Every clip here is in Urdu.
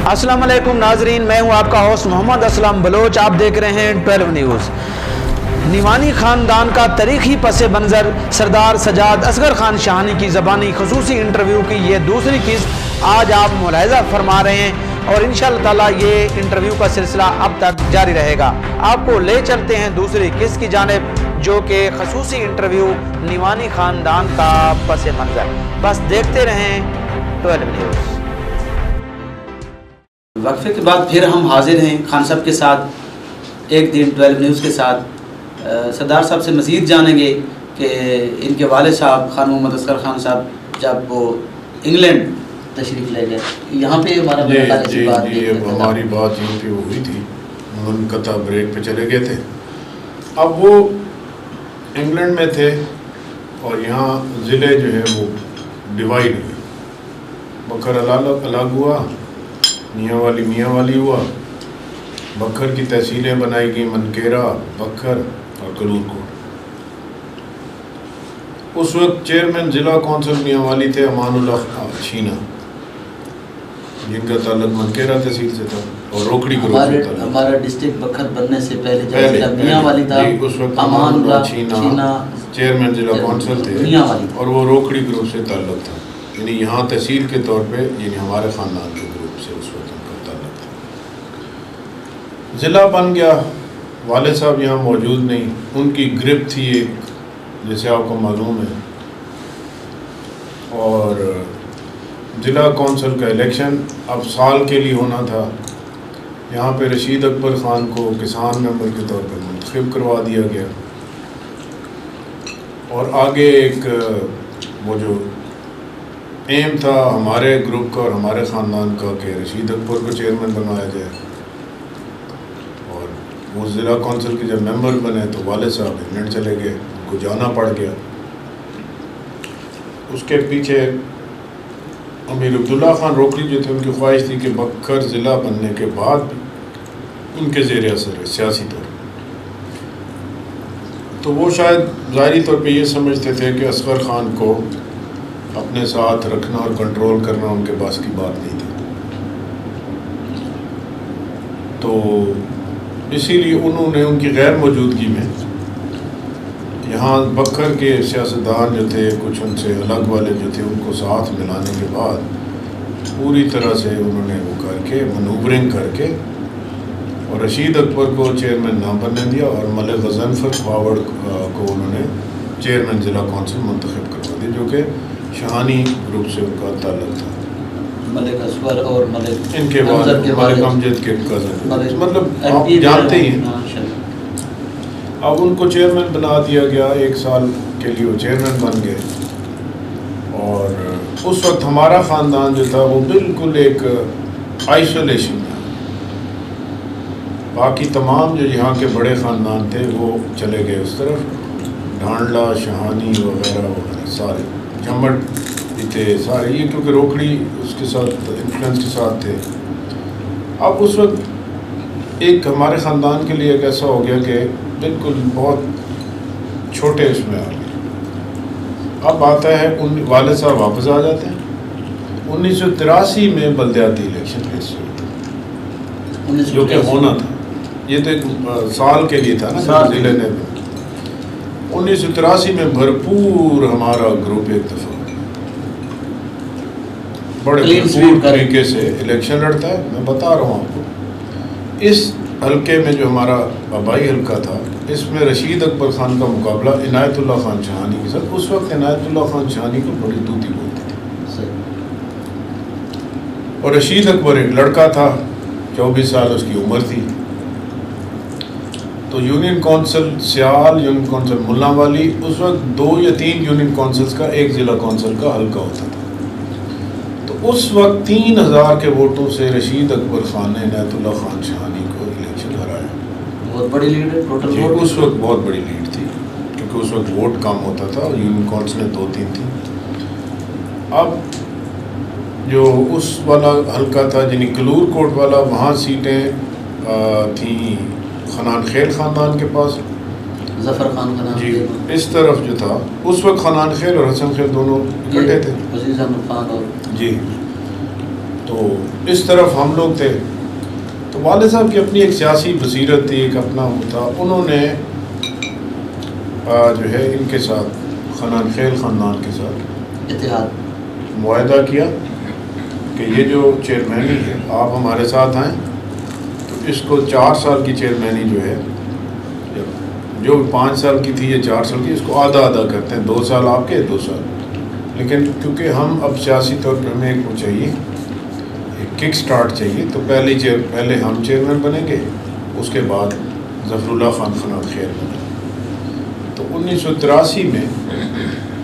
السلام علیکم ناظرین، میں ہوں آپ کا ہوسٹ محمد اسلم بلوچ۔ آپ دیکھ رہے ہیں 12 نیوز۔ نیوانی خاندان کا تاریخی پس منظر، سردار سجاد اصغر خان شاہانی کی زبانی خصوصی انٹرویو کی یہ دوسری قسط آج آپ ملاحظہ فرما رہے ہیں، اور انشاءاللہ تعالیٰ یہ انٹرویو کا سلسلہ اب تک جاری رہے گا۔ آپ کو لے چلتے ہیں دوسری قسط کی جانب، جو کہ خصوصی انٹرویو نیوانی خاندان کا پس منظر۔ بس دیکھتے رہیں 12 نیوز۔ وقفے کے بعد پھر ہم حاضر ہیں خان صاحب کے ساتھ، ایک دن 12 نیوز کے ساتھ۔ سردار صاحب سے مزید جانیں گے کہ ان کے والد صاحب خان محمد اصغر خان صاحب جب وہ انگلینڈ تشریف لے گئے، یہاں پہ ہمارا ہماری بات یہیں پہ ہوئی تھی، منقطع بریک پہ چلے گئے تھے۔ اب وہ انگلینڈ میں تھے اور یہاں ضلع جو ہے وہ ڈیوائڈ ہوئے، بکھر الگ ہوا، میاں والی ہوا، بکھر کی تحصیلیں بنائی گئی، منکیرا، بکھر اور کلور کوٹ۔ اس وقت چیئرمین ضلع کونسل میاں والی تھے امان اللہ چھینا، جن کا تعلق منکیرا تحصیل سے تھا اور روکڑی گروپ سے تھا۔ ہمارا ڈسٹرکٹ بکھر بننے سے پہلے جب میاں والی تھا، اس وقت امان اللہ چھینا چیئرمین ضلع کونسل تھے اور وہ روکڑی گروپ سے تعلق تھا، یعنی یہاں تحصیل کے طور پہ، یعنی ہمارے خاندان کے گروپ سے اس وقت ان کا تعلق تھا۔ ضلع بن گیا، والد صاحب یہاں موجود نہیں، ان کی گرپ تھی ایک، جیسے آپ کو معلوم ہے، اور ضلع کونسل کا الیکشن اب سال کے لیے ہونا تھا۔ یہاں پہ رشید اکبر خان کو کسان ممبر کے طور پر منتخب کروا دیا گیا، اور آگے ایک وہ جو ایم تھا ہمارے گروپ کا اور ہمارے خاندان کا کہ رشید اکبر کو چیئرمین بنوایا جائے، اور وہ ضلع کونسل کے جب ممبر بنے تو والد صاحب انگلینڈ چلے گئے، ان کو جانا پڑ گیا۔ اس کے پیچھے امیر عبداللہ خان روکڑی جو تھے، ان کی خواہش تھی کہ بکھر ضلع بننے کے بعد بھی ان کے زیر اثر ہے سیاسی طور پر، تو وہ شاید ظاہری طور پہ یہ سمجھتے تھے کہ اصغر خان کو اپنے ساتھ رکھنا اور کنٹرول کرنا ان کے پاس کی بات نہیں تھی، تو اسی لیے انہوں نے ان کی غیر موجودگی میں یہاں بکھر کے سیاستدان جو تھے، کچھ ان سے الگ والے جو تھے، ان کو ساتھ ملانے کے بعد پوری طرح سے انہوں نے وہ کر کے منوورنگ کر کے اور رشید اکبر کو چیئرمین نہ بننے دیا، اور ملک غضنفر فاوڑ کو انہوں نے چیئرمین ضلع کونسل منتخب کروا دی، جو کہ شاہانی گروپ سے ان کا تعلق تھا۔ ملک اصغر اور ملک ان کے بعد ملک امجد کے کزن، مطلب آپ جانتے ہی ہیں۔ اب ان کو چیئرمین بنا دیا گیا، 1 سال کے لیے وہ چیئرمین بن گئے، اور اس وقت ہمارا خاندان جو تھا وہ بالکل ایک آئسولیشن میں، باقی تمام جو یہاں کے بڑے خاندان تھے وہ چلے گئے اس طرف، ڈھانڈلا، شاہانی وغیرہ وغیرہ سارے، جمٹ بھی تھے سارے، یہ کیونکہ روکڑی اس کے ساتھ انفلوئنس کے ساتھ تھے۔ اب اس وقت ایک ہمارے خاندان کے لیے ایک ایسا ہو گیا کہ بالکل بہت چھوٹے اس میں آ گئے۔ اب آتا ہے والد صاحب واپس آ جاتے ہیں 1983 میں بلدیاتی الیکشن ریس ہوئی، جو کہ ہونا تھا، یہ تو ایک سال کے لیے تھا نا ضلع نے۔ 1983 میں بھرپور ہمارا گروپ ایک دفعہ بڑے بھرپور طریقے سے الیکشن لڑتا ہے۔ میں بتا رہا ہوں آپ کو، اس حلقے میں جو ہمارا آبائی حلقہ تھا، اس میں رشید اکبر خان کا مقابلہ عنایت اللہ خان شاہانی کے ساتھ۔ اس وقت عنایت اللہ خان شاہانی کو بڑی طوطی بولتے تھے، اور رشید اکبر ایک لڑکا تھا، 24 سال اس کی عمر تھی۔ تو یونین کونسل سیال، یونین کونسل ملا والی، اس وقت 2 یا 3 یونین کونسلز کا ایک ضلع کونسل کا حلقہ ہوتا تھا۔ تو اس وقت 3000 کے ووٹوں سے رشید اکبر خان نے عنایت اللہ خان شاہانی کو الیکشن ہرایا۔ بہت بڑی لیڈ ہے، ٹوٹل ووٹ اس وقت بہت بڑی لیڈ تھی، کیونکہ اس وقت ووٹ کم ہوتا تھا اور یونین کونسلیں 2-3 تھیں۔ اب جو اس والا حلقہ تھا، یعنی کلور کوٹ والا، وہاں سیٹیں تھیں خنان خیل خاندان کے پاس، ظفر خان کا نام جی۔ اس طرف جو تھا اس وقت خنان خیل اور حسن خیل دونوں اکٹھے تھے، عزیز احمد خان اور جی۔ تو اس طرف ہم لوگ تھے. تو والد صاحب کی اپنی ایک سیاسی بصیرت تھی, ایک اپنا وہ تھا. انہوں نے جو ہے ان کے ساتھ خنان خیل خاندان کے ساتھ اتحاد معاہدہ کیا کہ یہ جو چیئرمینی ہے آپ ہمارے ساتھ آئیں, تو اس کو 4 سال کی چیئرمینی جو ہے, جو 5 سال کی تھی یا 4 سال کی, اس کو آدھا آدھا کرتے ہیں, 2 سال آپ کے 2 سال. لیکن کیونکہ ہم اب سیاسی طور پر ہمیں ایک وہ چاہیے, ایک کک سٹارٹ چاہیے, تو پہلے ہم چیئرمین بنیں گے, اس کے بعد ظفر اللہ خان خنان خیل بنے. تو 1983 میں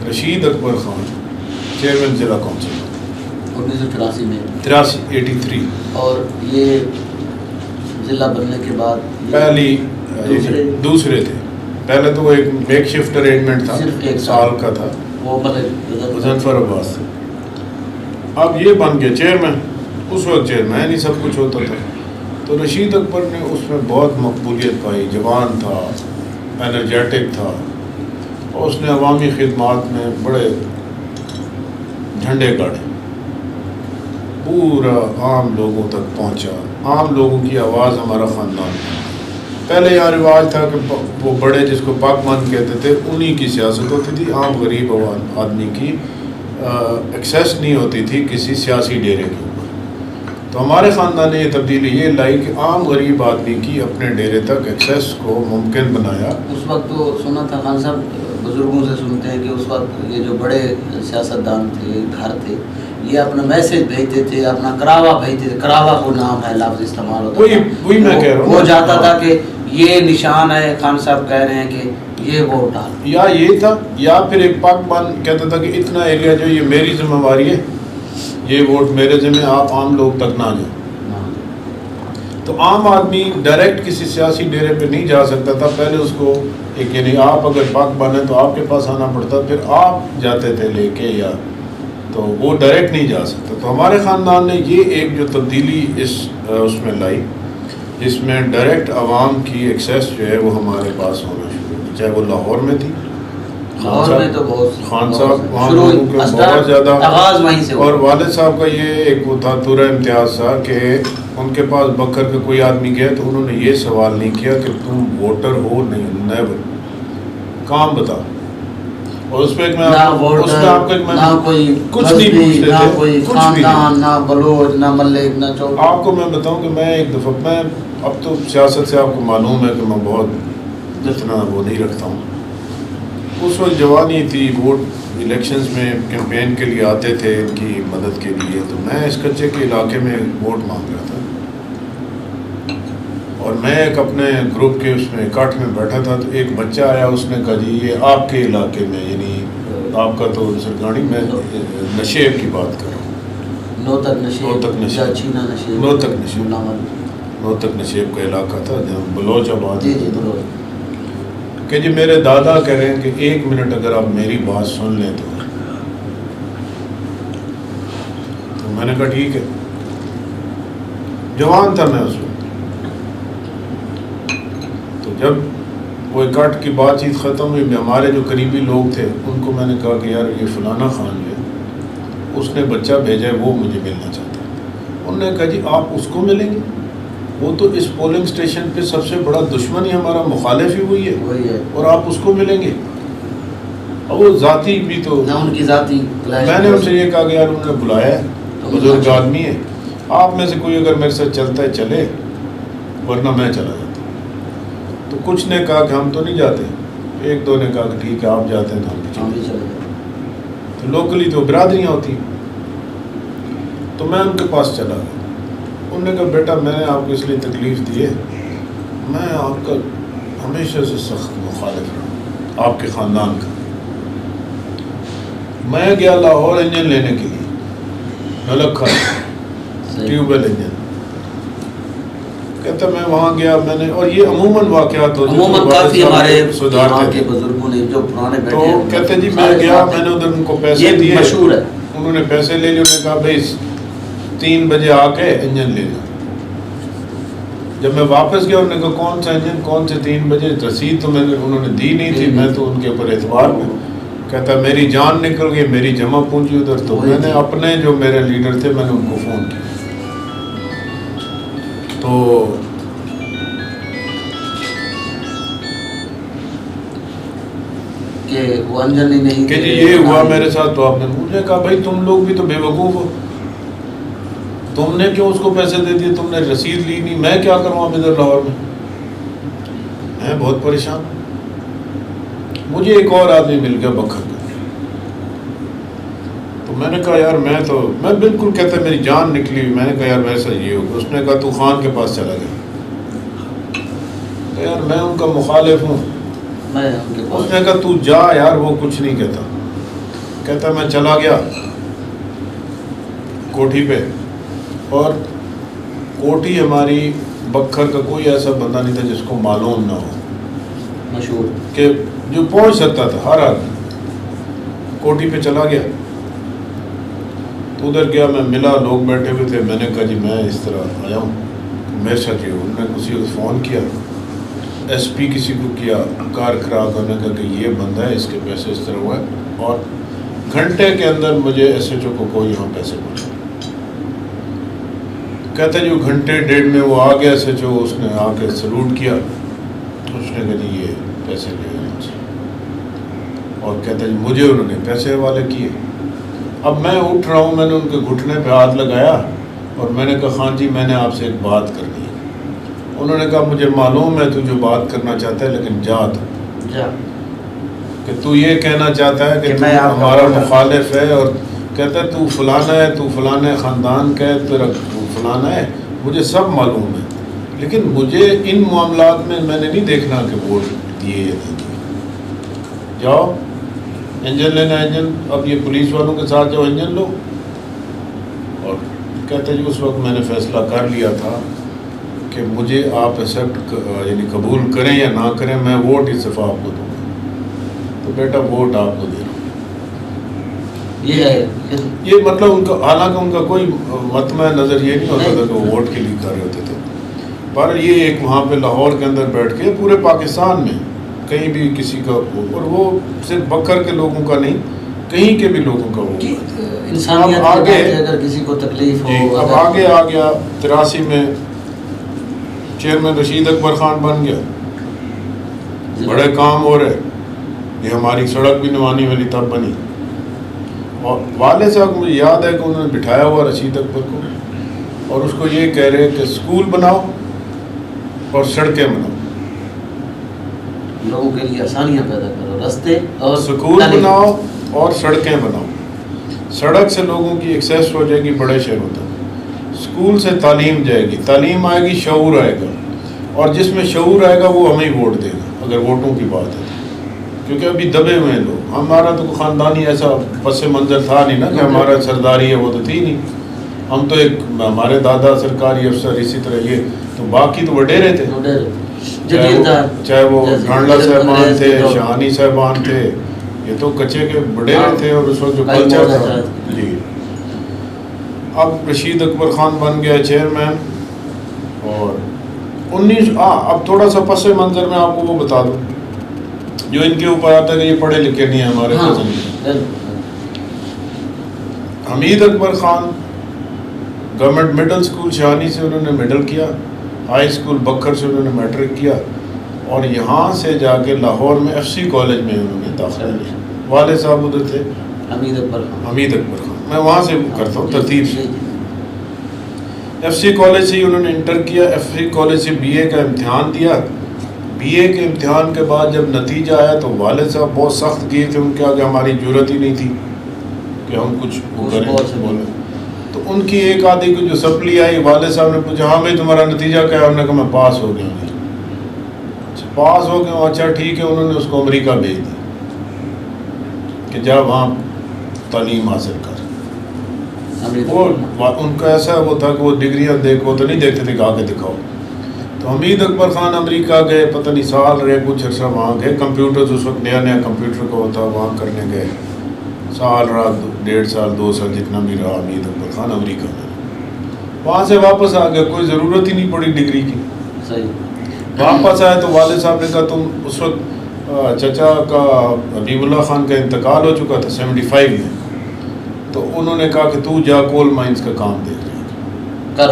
رشید اکبر خان چیئرمین ضلع کونسل 1983 میں 83. اور یہ ضلع بننے کے بعد پہلی دوسرے تھے. پہلے تو وہ ایک میک شفٹ ارینجمنٹ تھا, صرف 1 سال کا تھا, وہ مظفر عباس. اب یہ بن گیا چیئرمین. اس وقت چیئرمین ہی سب کچھ ہوتا تھا. تو رشید اکبر نے اس میں بہت مقبولیت پائی, جوان تھا, انرجیٹک تھا, اور اس نے عوامی خدمات میں بڑے جھنڈے گاڑے, پورا عام لوگوں تک پہنچا. عام لوگوں کی آواز ہمارا خاندان تھا. پہلے یہاں رواج تھا کہ وہ بڑے جس کو پاکمان کہتے تھے انہی کی سیاست ہوتی تھی, عام غریب آدمی کی ایکسیس نہیں ہوتی تھی کسی سیاسی ڈیرے کے اوپر. تو ہمارے خاندان نے یہ تبدیلی یہ لائی کہ عام غریب آدمی کی اپنے ڈیرے تک ایکسیس کو ممکن بنایا. اس وقت تو سنا تھا خان صاحب, بزرگوں سے سنتے ہیں کہ اس وقت یہ جو بڑے سیاستدان تھے, گھر تھے, یہ اپنا میسج بھیجتے تھے, اپنا کراوا بھیجتے تھے. کراوا کو نام ہے, لفظ استعمال ہوتا ہے, وہی میں کہہ رہا ہوں. وہ جاتا تھا کہ یہ نشان ہے, خان صاحب کہہ رہے ہیں کہ یہ ووٹ ڈال, یا یہ تھا, یا پھر ایک پاکمان کہتا تھا کہ اتنا ایریا جو یہ میری ذمہ واری ہے, یہ ووٹ میرے ذمہ, آپ عام لوگ تک نہ جائیں. تو عام آدمی ڈائریکٹ کسی سیاسی ڈیرے پہ نہیں جا سکتا تھا. پہلے اس کو ایک, یعنی آپ اگر پاکمان ہیں تو آپ کے پاس آنا پڑتا, پھر آپ جاتے تھے لے کے, یا تو وہ ڈائریکٹ نہیں جا سکتا. تو ہمارے خاندان نے یہ ایک جو تبدیلی اس میں لائی, جس میں ڈائریکٹ عوام کی ایکسیس جو ہے وہ ہمارے پاس ہونا شروع ہوئی. چاہے وہ لاہور میں تھی, خان صاحب وہاں لوگوں کے بہت زیادہ, اور والد صاحب کا یہ ایک وہ تھا تورا امتیاز تھا کہ ان کے پاس بکر کا کوئی آدمی گیا تو انہوں نے یہ سوال نہیں کیا کہ تم ووٹر ہو نہیں, نیور, کام بتا. اور اس پہ میں آپ کچھ نہیں پوچھتے تھے, کچھ بھی نہ بلوچ, نہ ملک, نہ چوک. آپ کو میں بتاؤں کہ میں ایک دفعہ, میں اب تو سیاست سے آپ کو معلوم ہے کہ میں بہت اتنا وہ نہیں رکھتا ہوں. اس وقت جوانی تھی, ووٹ الیکشنز میں کیمپین کے لیے آتے تھے ان کی مدد کے لیے. تو میں اس کچے کے علاقے میں ووٹ مانگ رہا تھا, اور میں ایک اپنے گروپ کے اس میں اکٹھ میں بیٹھا تھا. تو ایک بچہ آیا, اس نے کہا جی یہ آپ کے علاقے میں, یعنی آپ کا تو سرگاڑی میں نشیب کی بات کر رہا ہوں, نوتک نشیب کا علاقہ تھا جہاں بلوچ آباد, کہ جی میرے دادا کہہ رہے ہیں کہ 1 منٹ اگر آپ میری بات سن لیں تو میں نے کہا ٹھیک ہے. جوان تھا میں اس وقت. تو جب وہ اکٹھ کی بات چیت ختم ہوئی, ہمارے جو قریبی لوگ تھے ان کو میں نے کہا کہ یار یہ فلانا خان جو ہے اس نے بچہ بھیجا ہے, وہ مجھے ملنا چاہتا ہے. انہوں نے کہا جی آپ اس کو ملیں گے, وہ تو اس پولنگ اسٹیشن پہ سب سے بڑا دشمن ہی ہمارا مخالف ہی ہوئی ہے, اور آپ اس کو ملیں گے. اور وہ ذاتی بھی تو ان کی ذاتی, میں نے ان سے یہ کہا کہ یار انہوں نے بلایا ہے, بزرگ آدمی ہے, آپ میں سے کوئی اگر میرے ساتھ چلتا ہے چلے, ورنہ میں چلا جاتا. تو کچھ نے کہا کہ ہم تو نہیں جاتے, 1-2 نے کہا کہ ٹھیک ہے آپ جاتے ہیں تو ہم بھی چلے جاتے. تو لوکلی تو برادریاں ہوتی. تو میں ان کے پاس چلا گیا. انہوں نے کہا بیٹا میں نے آپ کو اس لیے تکلیف دی ہے, میں آپ کا ہمیشہ سے سخت مخالف رہا, آپ کے خاندان کا. میں گیا لاہور انجن لینے کے لیے, نلک کھا ٹیوب ویل انجن. کہتا میں وہاں گیا, میں نے, اور یہ عموماً واقعات کافی ہمارے کے بزرگوں نے جو پرانے بیٹھے, تو کہتے جی میں گیا, میں نے ادھر ان کو پیسے دیے, مشہور ہے, انہوں نے پیسے لے لیے. انہوں نے کہا بھائی 3 بجے آ کے انجن لے لو. جب میں واپس گیا انہوں نے کہا کون سا انجن, کون سے 3 بجے, رسید تو میں نے انہوں نے دی نہیں تھی, میں تو ان کے اوپر اعتبار میں. کہتا میری جان نکل گئی, میری جمع پونجی ادھر. تو میں نے اپنے جو میرے لیڈر تھے میں نے ان کو فون کیا, تو کہ وہ انجن ہی نہیں کہ جی یہ ہوا میرے ساتھ. تو آپ نے مجھے کہا بھائی تم لوگ بھی تو بے وقوف ہو, تم نے کیوں اس کو پیسے دے دیے, تم نے رسید لی نہیں, میں کیا کروں اب ادھر لاہور میں, میں بہت پریشان. مجھے ایک اور آدمی مل گیا بکھر کا, تو میں نے کہا یار میں بالکل کہتا ہے میری جان نکلی ہوئی. میں نے کہا یار ویسا یہ ہوگا. اس نے کہا تو خان کے پاس چلا گیا. کہ یار میں ان کا مخالف ہوں. اس نے کہا تو جا یار, وہ کچھ نہیں کہتا. کہتا میں چلا گیا کوٹھی پہ, اور کوٹھی ہماری بکھر کا کوئی ایسا بندہ نہیں تھا جس کو معلوم نہ ہو, مشہور, کہ جو پہنچ سکتا تھا ہر آدمی. کوٹھی پہ چلا گیا تو ادھر گیا, میں ملا, لوگ بیٹھے ہوئے تھے. میں نے کہا جی میں اس طرح آیا ہوں, میرے ساتھ یہ. انہوں نے کسی کو فون کیا, ایس پی کسی کو کیا, کار خراب کرنے کا کہ یہ بندہ ہے, اس کے پیسے اس طرح ہوا ہے. اور گھنٹے کے اندر مجھے ایس ایچ او کو یہاں پیسے پہنچے. کہتا جو گھنٹے ڈیڑھ میں وہ آ گیا ایس ایچ او. اس نے آ کے سلوٹ کیا, اس نے کہا جی یہ پیسے لے گئے ان سے. اور کہتا جی مجھے انہوں نے پیسے حوالے کیے. اب میں اٹھ رہا ہوں, میں نے ان کے گھٹنے پہ ہاتھ لگایا اور میں نے کہا خان جی میں نے آپ سے ایک بات کرنی ہے. انہوں نے کہا مجھے معلوم ہے تو جو بات کرنا چاہتا ہے, لیکن جا تو کہ تو یہ کہنا چاہتا ہے کہ تو ہمارا مخالف ہے, اور کہتا ہے تو فلانا ہے, تو فلانا خاندان کا ہے, تیرا فلانا ہے. مجھے سب معلوم ہے, لیکن مجھے ان معاملات میں نے نہیں دیکھنا کہ ووٹ دیے یا نہیں دیے. جاؤ انجن لینا, انجن اب یہ پولیس والوں کے ساتھ جاؤ, انجن لو. اور کہتے جی اس وقت میں نے فیصلہ کر لیا تھا کہ مجھے آپ ایکسیپٹ یعنی قبول کریں یا نہ کریں, میں ووٹ اس دفعہ آپ کو دوں گا. تو بیٹا ووٹ آپ کو دے رہا ہوں. یہ ہے یہ مطلب ان کا, حالانکہ ان کا کوئی مطمع نظر یہ نہیں ہوتا تھا کہ وہ ووٹ کے لیے کر رہے ہوتے تھے. پر یہ ایک وہاں پہ لاہور کے اندر بیٹھ کے پورے پاکستان میں کہیں بھی کسی کا, اور وہ صرف بکر کے لوگوں کا نہیں, کہیں کے بھی لوگوں کا وہ انسانیت آگے اگر کسی کو تکلیف ہو. اب آگے آ گیا 83 میں چیئرمین رشید اکبر خان بن گیا. بڑے کام ہو رہے. یہ ہماری سڑک بھی نوانی والی تب بنی. اور والد صاحب مجھے یاد ہے کہ انہوں نے بٹھایا ہوا رشید اکبر کو, اور اس کو یہ کہہ رہے کہ اسکول بناؤ اور سڑکیں بناؤ, لوگوں کے لیے آسانیاں پیدا کرو, راستے اور سکول بناؤ اور سڑکیں بناؤ. سڑک سے لوگوں کی ایکسیس ہو جائے گی بڑے شہروں تک, سکول سے تعلیم جائے گی, تعلیم آئے گی, شعور آئے گا, اور جس میں شعور آئے گا وہ ہمیں ووٹ دے گا اگر ووٹوں کی بات ہے. کیونکہ ابھی دبے ہوئے ہیں لوگ. ہمارا تو خاندانی ایسا پس منظر تھا نہیں نا کہ ہمارا سرداری ہے, وہ تو تھی نہیں. ہم تو ایک ہمارے دادا سرکاری افسر, اسی طرح یہ, تو باقی تو وڈیرے تھے, چاہے وہ ڈھانڈلا صاحبان تھے, شہانی صاحبان تھے, یہ تو کچے کے وڈیرے تھے. اور اس وقت جو کلچر تھا جی. اب رشید اکبر خان بن گیا چیئرمین, اور 19 اب تھوڑا سا پس منظر میں آپ کو وہ بتا دوں جو ان کے اوپر آتا ہے کہ یہ پڑھے لکھے نہیں ہیں ہمارے کزن. حمید اکبر خان گورنمنٹ مڈل اسکول شہانی سے انہوں نے مڈل کیا, ہائی اسکول بکھر سے انہوں نے میٹرک کیا, اور یہاں سے جا کے لاہور میں ایف سی کالج میں انہوں نے داخلہ لیا. والد صاحب ادھر تھے حمید اکبر خان, میں وہاں سے کرتا ہوں ترتیب سے. ایف سی کالج سے ہی انہوں نے انٹر کیا, ایف سی کالج سے بی اے کا امتحان دیا. بی اے کے امتحان کے بعد جب نتیجہ آیا تو والد صاحب بہت سخت گئے تھے, ان کے آگے ہماری ضرورت ہی نہیں تھی کہ ہم کچھ بولیں. تو ان کی ایک آدھی کو جو سپلی آئی, والد صاحب نے پوچھا ہاں بھائی تمہارا نتیجہ کیا ہے؟ ہم نے کہا میں پاس ہو گیا ہوں. پاس ہو گیا, اچھا ٹھیک ہے. انہوں نے اس کو امریکہ بھیج دی کہ جا وہاں تعلیم حاصل کر. وہ ان کا ایسا وہ تھا کہ وہ ڈگریاں دیکھو تو نہیں دیکھتے تھے کہ آگے دکھاؤ. تو حمید اکبر خان امریکہ گئے, پتہ نہیں سال رہے, کچھ عرصہ وہاں گئے. کمپیوٹر اس وقت نیا کمپیوٹر کا ہوتا, وہاں کرنے گئے. سال رہا, 1.5 سال 2 سال جتنا بھی رہا حمید اکبر خان امریکہ میں. وہاں سے واپس آ گئے, کوئی ضرورت ہی نہیں پڑی ڈگری کی. صحیح واپس آئے تو والد صاحب نے کہا تم اس وقت چچا کا حبیب اللہ خان کا انتقال ہو چکا تھا 75 میں, تو انہوں نے کہا کہ تو جا کول مائنز کا کام دیکھ لے,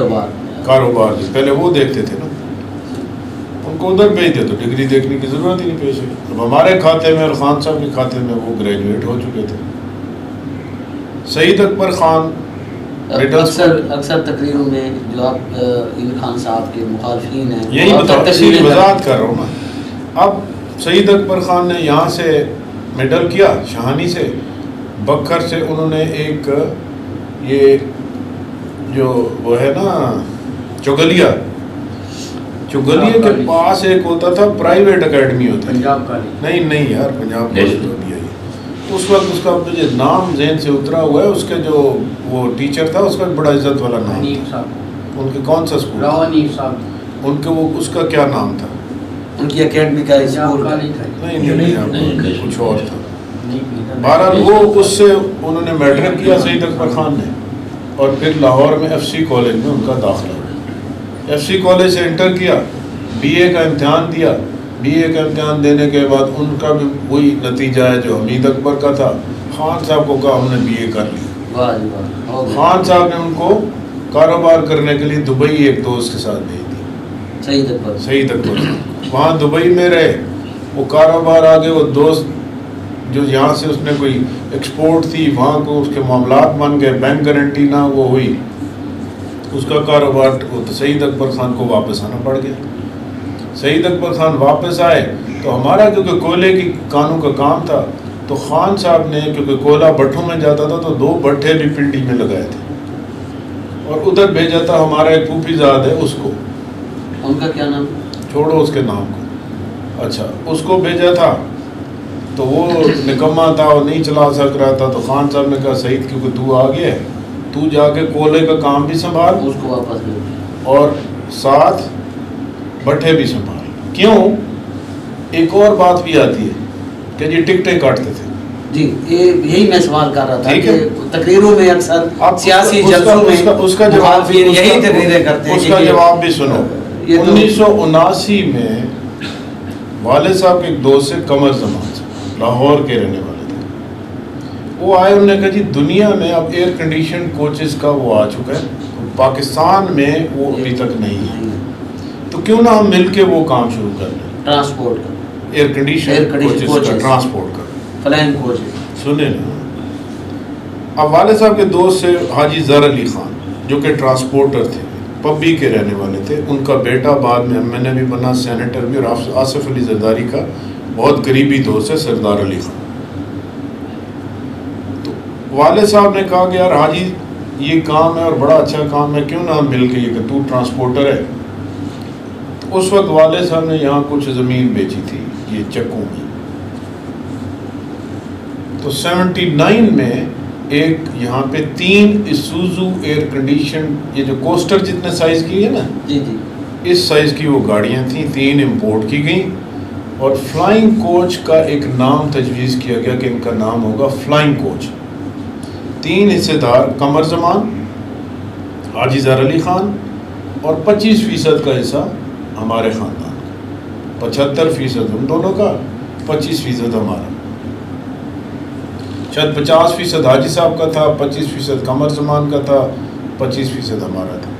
کاروبار جو پہلے وہ دیکھتے تھے نا، ان کو ادھر بھیجتے تو ڈگری دیکھنے کی ضرورت ہی نہیں پیش ہوئی. اب ہمارے کھاتے میں اور خان صاحب کے کھاتے میں وہ گریجویٹ ہو چکے تھے. سعید اکبر خان اکثر تقریروں میں جو آپ ان خان صاحب کے مخالفین ہیں یہی تفصیلی وضاحت کر رہا ہوں میں. اب سعید اکبر خان نے یہاں سے میڈل کیا شہانی سے، بکھر سے انہوں نے ایک یہ جو وہ ہے نا چگلیہ کے پاس ایک ہوتا تھا پرائیویٹ اکیڈمی ہوتی ہے پنجاب کالج، نہیں یار پنجاب کالج ہو گیا یہ. اس وقت اس کا مجھے نام ذہن سے اترا ہوا ہے، اس کے جو وہ ٹیچر تھا اس کا بڑا عزت والا نام حنیف تھا. صاحب، ان کے کون سا اسکول راو حنیف صاحب، ان کے وہ اس کا کیا نام تھا؟ ان کی اکیڈمی کا پنجاب اسکول کالج تھا. نہیں کچھ اور تھا. بہرحال وہ اس سے انہوں نے میٹرک کیا سعید اکبر خان نے، اور پھر لاہور میں ایف سی کالج میں ان کا داخلہ ہوا. ایف سی کالج سے انٹر کیا، بی اے کا امتحان دیا. بی اے کا امتحان دینے کے بعد ان کا بھی وہی نتیجہ ہے جو حمید اکبر کا تھا. خان صاحب کو کہا ہم نے بی اے کر لی. خان صاحب نے ان کو کاروبار کرنے کے لیے دبئی ایک دوست کے ساتھ بھیج دی. سعید اکبر وہاں دبئی میں رہے، وہ کاروبار آگے، وہ دوست جو یہاں سے اس نے کوئی ایکسپورٹ تھی وہاں کو اس کے معاملات بن گئے، بینک گارنٹی نہ وہ ہوئی، اس کا کاروبار سعید اکبر خان کو واپس آنا پڑ گیا. سعید اکبر خان واپس آئے تو ہمارا کیونکہ کوئلے کی کانوں کا کام تھا تو خان صاحب نے کیونکہ کوئلہ بٹھوں میں جاتا تھا تو 2 بٹھے بھی پنڈی میں لگائے تھے اور ادھر بھیجا تھا. ہمارا ایک پھوپھی زاد ہے اس کو، ان کا کیا نام؟ چھوڑو اس کے نام کو. اچھا اس کو بھیجا تھا تو وہ نکما تھا، وہ نہیں چلا سک رہا تھا. تو خان صاحب نے کہا سعید کیونکہ تو آ گیا ہے تو جا کے کولے کا کام بھی سنبھال، اس کو واپس دے اور ساتھ بٹھے بھی سنبھال. کیوں؟ ایک اور بات بھی آتی ہے کہ جی ٹکٹیں کاٹتے تھے. جی یہی میں سوال کر رہا تھا کہ تقریروں میں اکثر سیاسی جلسوں میں اس کا جواب یہی تقریریں کرتے ہیں. اس کا جواب بھی سنو. 1979 میں والد صاحب کے ایک دوست سے قمر زمان سے لاہور کے رہنے والے تھے، وہ آئے، انہوں نے کہا جی دنیا میں اب ایئر کنڈیشن کوچز کا وہ آ چکا ہے، پاکستان میں وہ ابھی تک نہیں ہے، تو کیوں نہ ہم مل کے وہ کام شروع کر لیں، ٹرانسپورٹ کا، ایئر کنڈیشن کوچز کا، ٹرانسپورٹ کا، فلائنگ کوچ. سنیں نا. اب والد صاحب کے دوست سے حاجی زر علی خان جو کہ ٹرانسپورٹر تھے، پبی کے رہنے والے تھے، ان کا بیٹا بعد میں ایم این اے بھی بنا، سینیٹر بھی، اور آصف علی زرداری کا بہت قریبی دوست ہے سردار علی خان. تو والد صاحب نے کہا کہ یار حاجی یہ کام ہے اور بڑا اچھا کام ہے، کیوں نہ ہم مل کے، یہ کہ تو ٹرانسپورٹر ہے. تو اس وقت والد صاحب نے یہاں کچھ زمین بیچی تھی یہ چکوں میں. تو 79 میں ایک یہاں پہ 3 اسوزو ایئر کنڈیشن، یہ جو کوسٹر جتنے سائز کی ہے نا، جی اس سائز کی وہ گاڑیاں تھیں، 3 امپورٹ کی گئیں. اور فلائنگ کوچ کا ایک نام تجویز کیا گیا کہ ان کا نام ہوگا فلائنگ کوچ. 3 حصے دار قمر زمان، حاجی زر علی خان، اور 25% کا حصہ ہمارے خاندان کا، 75% ان دونوں کا، 25% ہمارا. شاید 50% حاجی صاحب کا تھا، 25% قمر زمان کا تھا، 25% ہمارا تھا.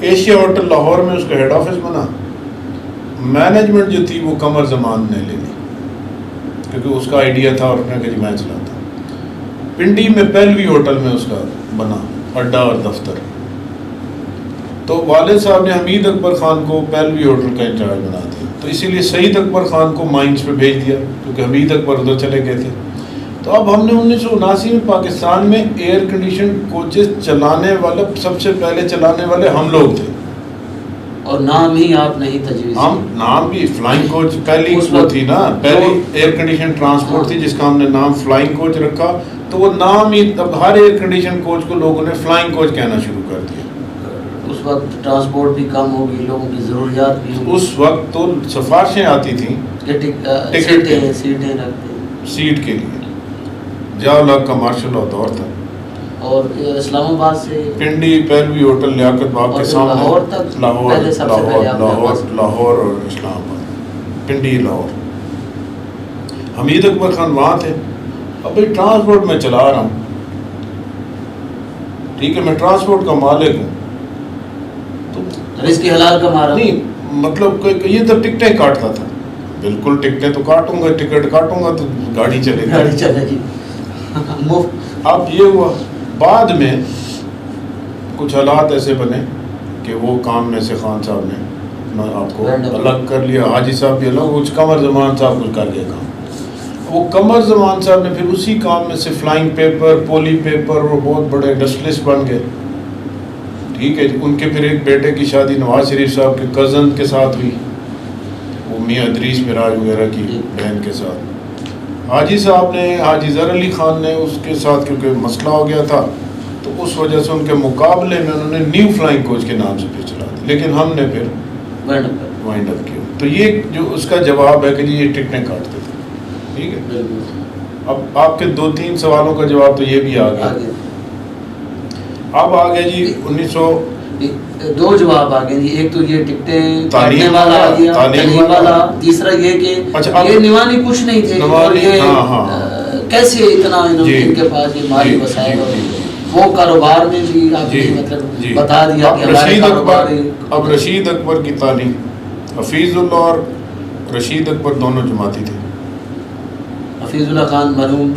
ایشیا ہوٹل لاہور میں اس کا ہیڈ آفس بنا. مینجمنٹ جو تھی وہ قمر زمان نے لے لی کیونکہ اس کا آئیڈیا تھا اور اس نے کہا جی میں چلاتا. پنڈی میں پہلوی ہوٹل میں اس کا بنا اڈا اور دفتر. تو والد صاحب نے حمید اکبر خان کو پہلوی ہوٹل کا انچارج بنا دیا، تو اسی لیے سعید اکبر خان کو مائنس پہ بھیج دیا کیونکہ حمید اکبر ادھر چلے گئے تھے. تو اب ہم نے 1979 میں پاکستان میں ایئر کنڈیشن کوچز چلانے والے، سب سے پہلے چلانے والے ہم لوگ تھے. اور نام ہی آپ نہیں تجویز، ہم نام بھی فلائنگ کوچ پہلی وہ تھی نا، پہلی ایئر کنڈیشن ٹرانسپورٹ تھی جس کا ہم نے نام فلائنگ کوچ رکھا. تو وہ نام ہی اب ہر ایئر کنڈیشن کوچ کو لوگوں نے فلائنگ کوچ کہنا شروع کر دیا. اس وقت ٹرانسپورٹ بھی کم ہوگی، لوگوں کی ضروریات بھی ہوگی. اس وقت تو سفارشیں آتی تھیں سیٹیں رکھتے سیٹ کے لیے. جاؤ لاکھ کا مارشل لا دور تھا. اور اسلام آباد سے پنڈی پہلوی ہوٹل لیاقت باغ کے سامنے، لاہور تک، لاہور پہلے سب سے پہلے لاہور اور اسلام آباد، پنڈی لاہور. حمید اکبر خان وہاں تھے. اب بھائی ٹرانسپورٹ میں چلا رہا ہوں، ٹھیک ہے، میں ٹرانسپورٹ کا مالک ہوں. تو رزق حلال کما رہا نہیں مطلب یہ تو ٹکٹیں کاٹتا تھا، بالکل ٹکٹیں تو کاٹوں گا، ٹکٹ کاٹوں گا تو گاڑی چلے گی، گاڑی چلے گی اب یہ ہوا بعد میں کچھ حالات ایسے بنے کہ وہ کام میں سے خان صاحب نے آپ کو الگ کر لیا، حاجی صاحب بھی الگ، کچھ قمر زمان صاحب کچھ کر گئے کام. وہ قمر زمان صاحب نے پھر اسی کام میں سے فلائنگ پیپر، پولی پیپر، وہ بہت بڑے انڈسٹریلسٹ بن گئے. ٹھیک ہے جی. ان کے پھر ایک بیٹے کی شادی نواز شریف صاحب کے کزن کے ساتھ ہوئی، وہ میاں ادریس معراج وغیرہ کی بہن کے ساتھ. حاجی صاحب نے، حاجی ظہر علی خان نے اس کے ساتھ کیونکہ مسئلہ ہو گیا تھا تو اس وجہ سے ان کے مقابلے میں انہوں نے نیو فلائنگ کوچ کے نام سے پھر چلا دی، لیکن ہم نے پھر وائنڈ اپ کیا. تو یہ جو اس کا جواب ہے کہ جی یہ ٹکٹیں کاٹتے تھے. ٹھیک ہے. اب آپ کے 2-3 سوالوں کا جواب تو یہ بھی آ گیا. اب آ گیا جی 2 جواب آ گئے جی. ایک تو یہ ٹکٹیں کاٹنے والا آ گیا، تعلیم والا. تیسرا یہ کہ یہ نیوانی کچھ نہیں تھے اور یہ کیسے اتنا ان کے پاس یہ مالی وسائل اور وہ کاروبار میں بھی آپ نے مطلب بتا دیا کہ ہمارے کاروبار. اب رشید اکبر کی تعلیم، حفیظ اللہ اور رشید اکبر دونوں جماعتی تھے. حفیظ اللہ خان مرحوم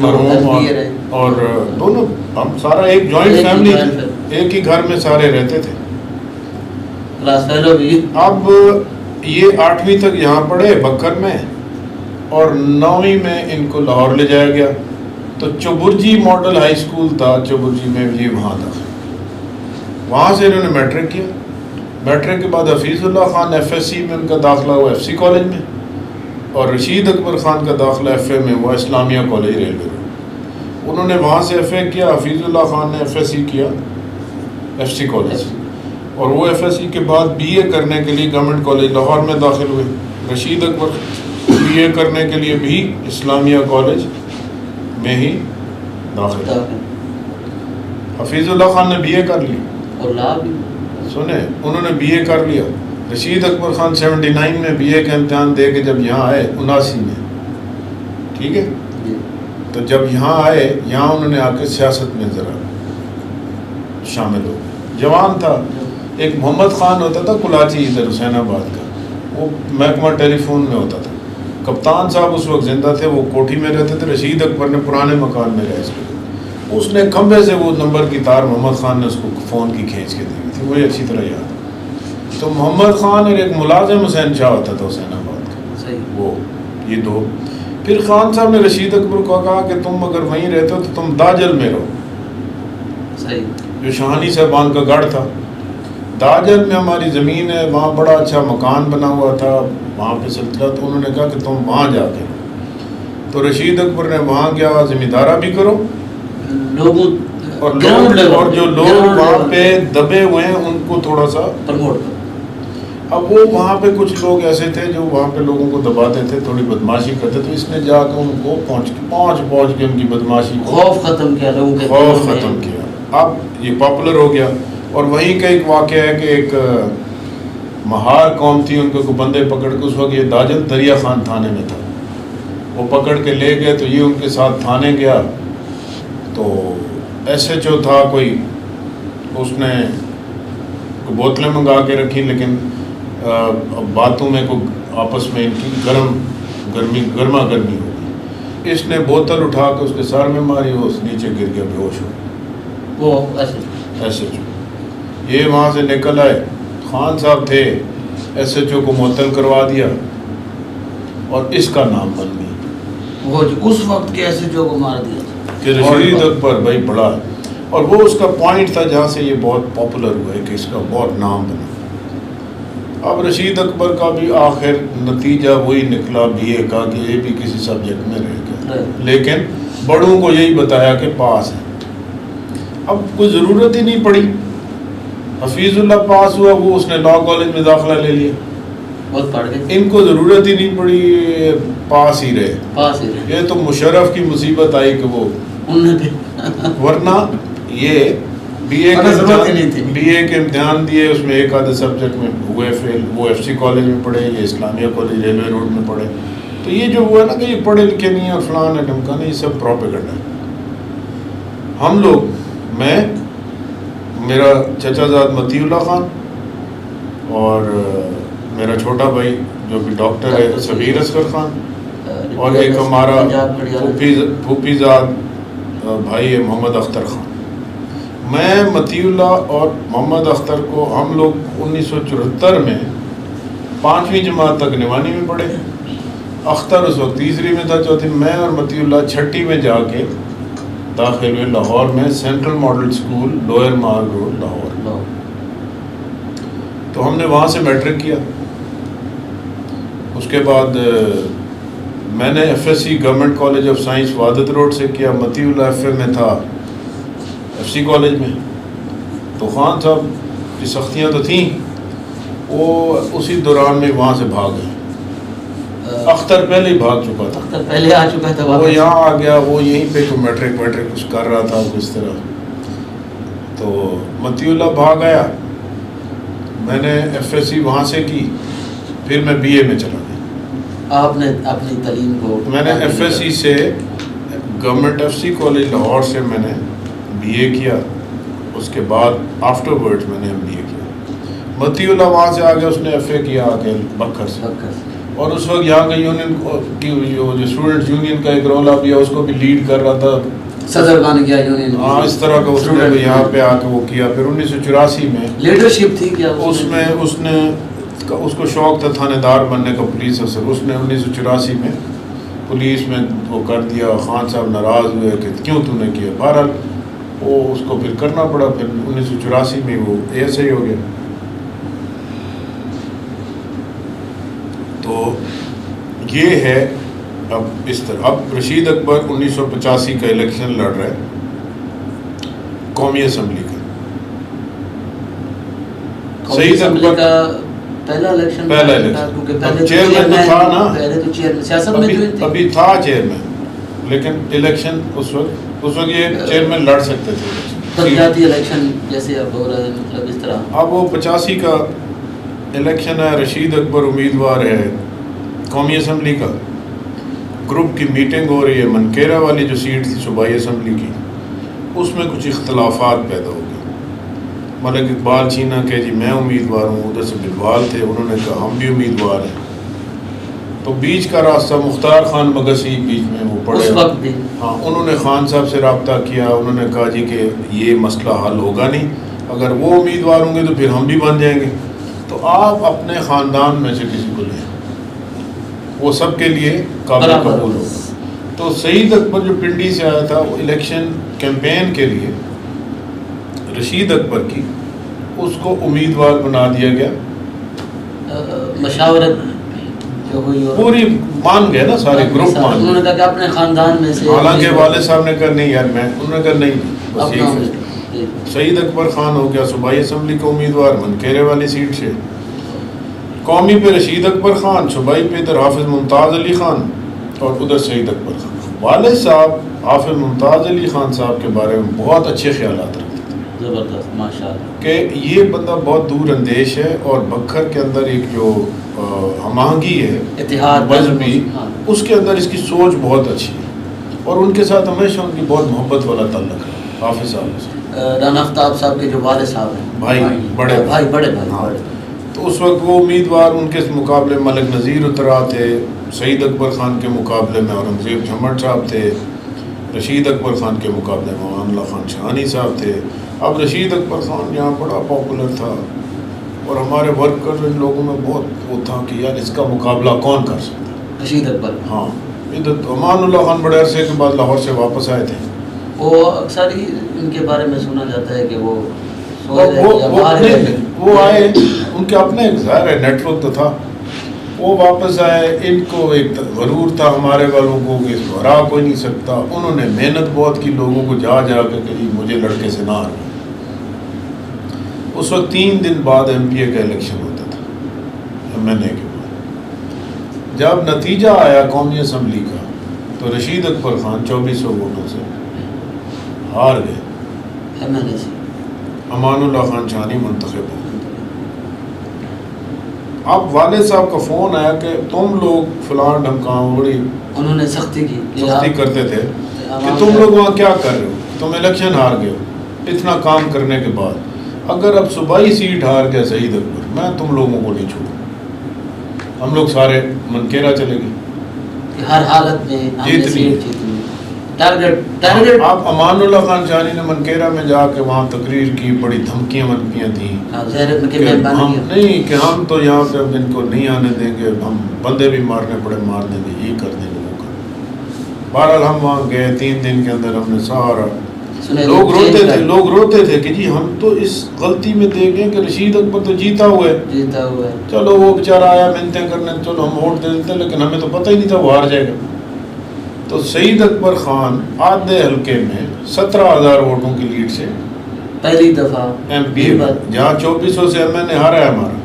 اور دونوں ہم سارا ایک جوائنٹ فیملی، ایک ہی گھر میں سارے رہتے تھے. اب یہ 8ویں تک یہاں پڑھے بکر میں اور 9ویں میں ان کو لاہور لے جایا گیا. تو چبرجی ماڈل ہائی اسکول تھا چبرجی میں، یہ وہاں تھا. وہاں سے انہوں نے میٹرک کیا. میٹرک کے بعد حفیظ اللہ خان ایف ایس سی میں ان کا داخلہ ہوا ایف سی کالج میں، اور رشید اکبر خان کا داخلہ ایف اے میں ہوا اسلامیہ کالج ریلوے میں. انہوں نے وہاں سے ایف اے کیا، حفیظ اللہ خان نے ایف ایس سی کیا ایف سی کالج، اور وہ ایف ایس سی کے بعد بی اے کرنے کے لیے گورنمنٹ کالج لاہور میں داخل ہوئے. رشید اکبر بی اے کرنے کے لیے بھی اسلامیہ کالج میں ہی داخل. حفیظ اللہ خان نے بی اے کر لیا، سنیں انہوں نے بی اے کر لیا. رشید اکبر خان 79 میں بی اے کا امتحان دے کے جب یہاں آئے 79 میں، ٹھیک ہے، تو جب یہاں آئے یہاں انہوں نے آ کے سیاست میں ذرا شامل ہو. جوان تھا. ایک محمد خان ہوتا تھا کلاچی ادھر حسین آباد کا، وہ محکمہ ٹیلی فون میں ہوتا تھا. کپتان صاحب اس وقت زندہ تھے، وہ کوٹھی میں رہتے تھے. رشید اکبر نے پرانے مکان میں رہا اس نے کھمبے سے وہ نمبر کی تار محمد خان نے اس کو فون کی کھینچ کے دی تھی، مجھے اچھی طرح یاد. تو محمد خان اور ایک ملازم حسین شاہ ہوتا تھا حسین آباد کا، وہ یہ 2. پھر خان صاحب نے رشید اکبر کو کہا کہ تم اگر وہیں رہتے ہو تو تم داجل میں رہو، جو شاہانی صاحبان کا گڑھ تھا. داجل میں ہماری زمین ہے، وہاں بڑا اچھا مکان بنا ہوا تھا، وہاں پہ سلسلہ. تو انہوں نے کہا کہ تم وہاں جا کے. تو رشید اکبر نے وہاں گیا، زمیندارہ بھی کرو اور جو لوگ وہاں پہ دبے ہوئے ہیں ان کو تھوڑا سا پروموٹ کرو. اب وہ وہاں پہ کچھ لوگ ایسے تھے جو وہاں پہ لوگوں کو دباتے تھے، تھوڑی بدماشی کرتے. تو اس نے جا کے ان کو پہنچ کے ان کی بدماشی خوف ختم کیا، لوگوں کے خوف ختم کیا. اب یہ پاپولر ہو گیا. اور وہیں کا ایک واقعہ ہے کہ ایک مہار قوم تھی، ان کو بندے پکڑ کے، اس وقت یہ داجل دریا خان تھانے میں تھا، وہ پکڑ کے لے گئے. تو یہ ان کے ساتھ تھانے گیا. تو ایس ایچ او تھا کوئی، اس نے بوتلیں منگا کے رکھی، لیکن باتوں میں کو آپس میں ان کی گرما گرمی ہو گئی. اس نے بوتل اٹھا کے اس کے سر میں ماری، وہ نیچے گر گیا، بے ہوش ہو. وہ ایس ایچ او یہ وہاں سے نکل آئے. خان صاحب تھے، ایس ایچ او کو معطل کروا دیا اور اس کا نام بن گیا. وہ اس وقت کے ایس ایچ او کو مار دیا کہ رشید اکبر بھائی بڑا ہے. اور وہ اس کا پوائنٹ تھا جہاں سے یہ بہت پاپولر ہوا ہے کہ اس کا بہت نام بنا. اب رشید اکبر کا بھی آخر نتیجہ وہی نکلا بی اے کا کہ یہ بھی کسی سبجیکٹ میں رہ گیا، لیکن بڑوں کو یہی بتایا کہ پاس ہے. اب کوئی ضرورت ہی نہیں پڑی. حفیظ اللہ پاس ہوا، وہ اس نے لا کالج میں داخلہ لے لیا. ان کو ضرورت ہی نہیں پڑی، پاس ہی رہے. یہ تو مشرف کی مصیبت آئی کہ وہ ورنہ یہ بی اے کے امتحان دیے، اس میں ایک آدھے سبجیکٹ میں ہوئے فیل. وہ ایف سی کالج میں پڑھے، یہ اسلامیہ کالج ریلوے روڈ میں پڑھے. تو یہ جو وہ ہے نا کہ یہ پڑھے لکھے نہیں ہیں اور فلان ہے ڈھمکانا، یہ سب پروپیگنڈا ہے. ہم لوگ، میں، میرا چچا زاد متی اللہ خان اور میرا چھوٹا بھائی جو کہ ڈاکٹر ہے سبیر اصغر خان، اور ایک ہمارا پھوپھی زاد بھائی ہے محمد اختر خان۔ میں مطیع اللہ اور محمد اختر کو ہم لوگ 1974 میں 5ویں جماعت تک نوانی میں پڑھے، اختر اس وقت تیسری میں تھا، چوتھی میں، اور مطیع اللہ چھٹی میں جا کے داخل ہوئے لاہور میں سینٹرل ماڈل اسکول لوئر مال روڈ لاہور۔ تو ہم نے وہاں سے میٹرک کیا، اس کے بعد میں نے F S C government college of science Wahdat road سے کیا، مطیع اللہ ایف اے میں تھا ایف سی کالج میں۔ تو خان صاحب کی سختیاں تو تھیں، وہ اسی دوران میں وہاں سے بھاگ گئے۔ اختر پہلے ہی بھاگ چکا تھا، اختر پہلے آ چکا تھا، وہ یہاں آ گیا، وہ یہیں پہ کوئی میٹرک کچھ کر رہا تھا کس طرح۔ تو مطیع اللہ بھاگ آیا، میں نے ایف ایس سی وہاں سے کی، پھر میں بی اے میں چلا گیا۔ آپ نے اپنی تعلیم کو، میں نے ایف ایس سی سے government F C college Lahore سے میں نے بی اے کیا، اس کے بعد آفٹر ورڈ میں نے ایم بی اے کیا۔ مطیع اللہ وہاں سے آگے اس نے ایف اے کیا آگے بکھر سے، اور اس وقت یہاں کا یونین کی جو اسٹوڈنٹ یونین کا ایک رول آپ اس کو بھی لیڈ کر رہا تھا، صدر بن گیا یونین۔ ہاں اس طرح کا اس نے یہاں پہ آ کے وہ کیا۔ پھر 1984 میں لیڈرشپ تھی کیا اس میں اس کو شوق تھا تھانے دار بننے کا، پولیس افسر۔ اس نے 1984 میں پولیس میں وہ کر دیا، خان صاحب ناراض ہوئے کہ کیوں تو نے کیا، بہرحال وہ اس کو پھر کرنا پڑا۔ پھر 1984 میں وہ اے ایس آئی ہو گیا۔ تو یہ ہے اب اس طرح۔ اب رشید اکبر 1985 کا الیکشن لڑ رہا ہے قومی اسمبلی کا۔ سعید اکبر کا پہلا الیکشن، چیئرمین تو تھا نا، پہلے تو چیئرمین سیاست میں ابھی تھا چیئرمین، لیکن الیکشن اس وقت یہ چیئرمین لڑ سکتے تھے ترجیحاتی الیکشن جیسے اب ہو رہا ہے، مطلب اس طرح۔ اب وہ 85 کا الیکشن ہے، رشید اکبر امیدوار ہے قومی اسمبلی کا۔ گروپ کی میٹنگ ہو رہی ہے، منکیرا والی جو سیٹ تھی صوبائی اسمبلی کی، اس میں کچھ اختلافات پیدا ہو گئے۔ ملک اقبال چینا کہ جی میں امیدوار ہوں، ادھر سے بلوال تھے، انہوں نے کہا ہم بھی امیدوار ہیں۔ تو بیچ کا راستہ مختار خان مگسی بیچ میں وہ پڑے، اس وقت بھی ہاں انہوں نے خان صاحب سے رابطہ کیا، انہوں نے کہا جی کہ یہ مسئلہ حل ہوگا نہیں، اگر وہ امیدوار ہوں گے تو پھر ہم بھی بن جائیں گے، تو آپ اپنے خاندان میں سے کسی کو لیں، وہ سب کے لیے قابل قبول ہوگا۔ تو سعید اکبر جو پنڈی سے آیا تھا، وہ الیکشن کیمپین کے لیے رشید اکبر کی اس کو امیدوار بنا دیا گیا۔ مشاورت جو ہوئی پوری مان گئے نا، سارے گروپ مان گئے۔ انہوں نے کہا کہ اپنے خاندان میں سے، حالانکہ والد صاحب نے کہا نہیں یار میں، انہوں نے کہا نہیں بس یہی۔ سعید اکبر خان ہو گیا صوبائی اسمبلی کا امیدوار منکیرے والی سیٹ سے، قومی پہ رشید اکبر خان، صوبائی پہ ادھر حافظ ممتاز علی خان اور ادھر سعید اکبر خان۔ والد صاحب حافظ ممتاز علی خان صاحب کے بارے میں بہت اچھے خیالات رکھتے تھے، زبردست ماشاءاللہ، کہ یہ بندہ بہت دور اندیش ہے، اور بکھر کے اندر ایک جو ہم آہنگی ہے اتحاد مذہبی، اس کے اندر اس کی سوچ بہت اچھی ہے، اور ان کے ساتھ ہمیشہ ان کی بہت محبت والا تعلق ہے حافظ صاحب سے۔ رانا آفتاب صاحب کے جو والد صاحب ہیں، بڑے بڑے ہاں۔ تو اس وقت وہ امیدوار ان کے مقابلے ملک نذیر اترا تھے، سعید اکبر خان کے مقابلے میں اورنگزیب جھمٹ صاحب تھے، رشید اکبر خان کے مقابلے میں امان اللہ خان شہانی صاحب تھے۔ اب رشید اکبر خان یہاں بڑا پاپولر تھا، اور ہمارے ورکر ان لوگوں میں بہت وہ تھا کہ یار اس کا مقابلہ کون کر سکتا ہے، رشید اکبر۔ ہاں ادھر امان اللہ خان بڑے عرصے کے بعد لاہور سے واپس آئے تھے۔ وہ اکثر ہی ان کے بارے میں سنا جاتا ہے کہ وہ آئے، ان کے اپنے ایک ظاہر ہے نیٹ ورک تو تھا، وہ واپس آئے، ان کو ایک غرور تھا ہمارے والوں کو کہ اس کو ہرا کوئی نہیں سکتا، انہوں نے محنت بہت کی لوگوں کو جا کے کہ مجھے لڑکے سے نہ ہرا۔ اس وقت 3 دن بعد ایم پی اے کا الیکشن ہوتا تھا، ایم این اے کے بعد۔ جب نتیجہ آیا قومی اسمبلی کا تو رشید اکبر خان 2400 ووٹوں سے ہار گئے، ایم این اے سے امان اللہ خان شہانی منتخب ہو گئے۔ اب والد صاحب کا فون آیا کہ تم لوگ فلاں ڈھمکاؤ، بڑی انہوں نے سختی کرتے تھے کہ تم لوگ وہاں کیا کر رہے ہو، تم الیکشن ہار گئے ہو اتنا کام کرنے کے بعد، اگر اب صوبائی سیٹ ہار گیا سعید اکبر، میں تم لوگوں کو نہیں چھوڑوں، ہم لوگ سارے منکیرا چلے گئے ہر حالت میں ہم نے سیٹ جیتنی، ٹارگیٹ آپ امان اللہ خان شاہنی نے منکیرا میں جا کے وہاں تقریر کی، بڑی دھمکیاں منکیاں تھیں نہیں کہ ہم تو یہاں پہ اب ان کو نہیں آنے دیں گے، ہم بندے بھی مارنے پڑے مار دیں گے، یہ کر دیں گے وہ کر۔ بہرحال ہم وہاں گئے، 3 دن کے اندر ہم نے سارا لوگ روتے تھے کہ جی ہم تو اس غلطی میں دے گئے کہ رشید اکبر تو جیتا ہوا ہے، چلو وہ بیچارہ آیا منتیں کرنے، چلو ہم ووٹ دے دیتے، لیکن ہمیں تو پتہ ہی نہیں تھا وہ ہار جائے گا۔ تو سعید اکبر خان آدھے حلقے میں 17,000 ووٹوں کی لیڈ سے پہلی دفعہ ایم پی، جہاں 2400 سے ایم این اے ہارا ہے ہمارا،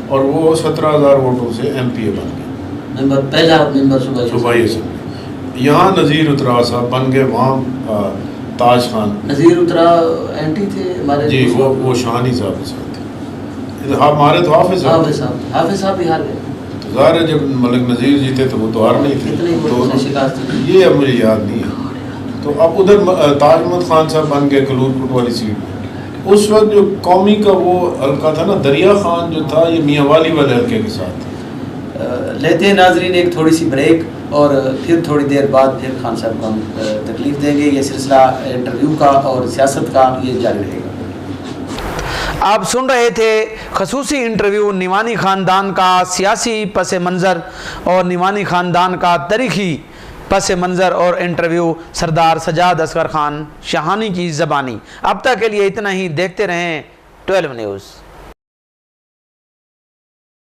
اور وہ 17,000 ووٹوں سے ایم پی اے بن گئے، پہلا ممبر صوبائی اسمبلی۔ یہاں نذیر اترا صاحب بن گئے، وہاں تاج خان نذیر اترا اینٹی تھے ہمارے، جی وہ شاہنی صاحب کے ساتھ تھے، ہمارے تو حافظ صاحب بھی ہار گئے، ظاہر ہے جب ملک نذیر جیتے تو وہ تو ہار نہیں تھے، تو یہ اب مجھے یاد نہیں ہے۔ تو اب ادھر تاج محمد خان صاحب بن گئے کلور کوٹ والی سیٹ میں۔ اس وقت جو قومی کا وہ حلقہ تھا نا، دریا خان جو تھا، یہ میاں والی والے حلقے کے ساتھ۔ لیتے ہیں ناظرین ایک تھوڑی سی بریک، اور پھر تھوڑی دیر بعد پھر خان صاحب کو ہم تکلیف دیں گے۔ یہ سلسلہ انٹرویو کا اور سیاست کا یہ جاری رہے گا۔ آپ سن رہے تھے خصوصی انٹرویو نعمانی خاندان کا سیاسی پس منظر اور نعمانی خاندان کا تاریخی پس منظر اور انٹرویو سردار سجاد اصغر خان شاہانی کی زبانی۔ اب تک کے لیے اتنا ہی، دیکھتے رہیں 12 نیوز۔